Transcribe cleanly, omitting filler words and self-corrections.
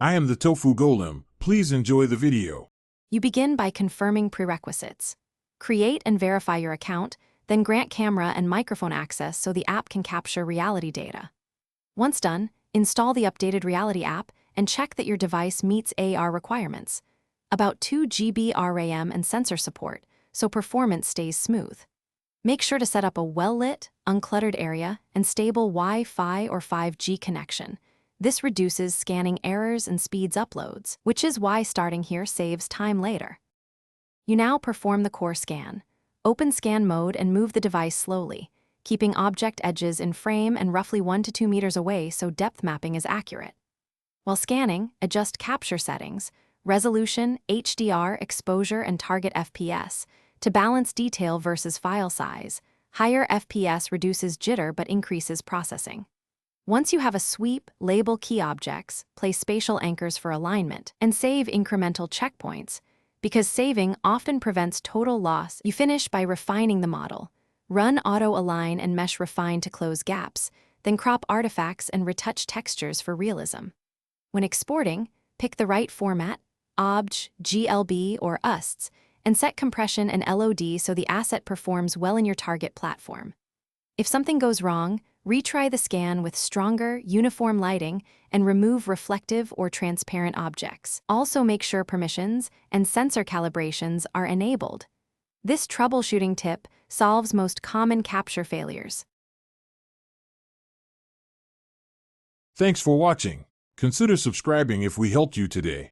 I am the Tofu Golem. Please enjoy the video. You begin by confirming prerequisites. Create and verify your account, then grant camera and microphone access so the app can capture reality data. Once done, install the updated Reality app and check that your device meets AR requirements. About 2 GB RAM and sensor support, so performance stays smooth. Make sure to set up a well-lit, uncluttered area and stable Wi-Fi or 5G connection. This reduces scanning errors and speeds uploads, which is why starting here saves time later. You now perform the core scan. Open scan mode and move the device slowly, keeping object edges in frame and roughly 1 to 2 meters away so depth mapping is accurate. While scanning, adjust capture settings, resolution, HDR, exposure, and target FPS to balance detail versus file size. Higher FPS reduces jitter but increases processing. Once you have a sweep, label key objects, place spatial anchors for alignment, and save incremental checkpoints. Because saving often prevents total loss, you finish by refining the model. Run auto-align and mesh refine to close gaps, then crop artifacts and retouch textures for realism. When exporting, pick the right format, OBJ, GLB, or USTS, and set compression and LOD so the asset performs well in your target platform. If something goes wrong, retry the scan with stronger, uniform lighting and remove reflective or transparent objects. Also make sure permissions and sensor calibrations are enabled. This troubleshooting tip solves most common capture failures. Thanks for watching. Consider subscribing if we helped you today.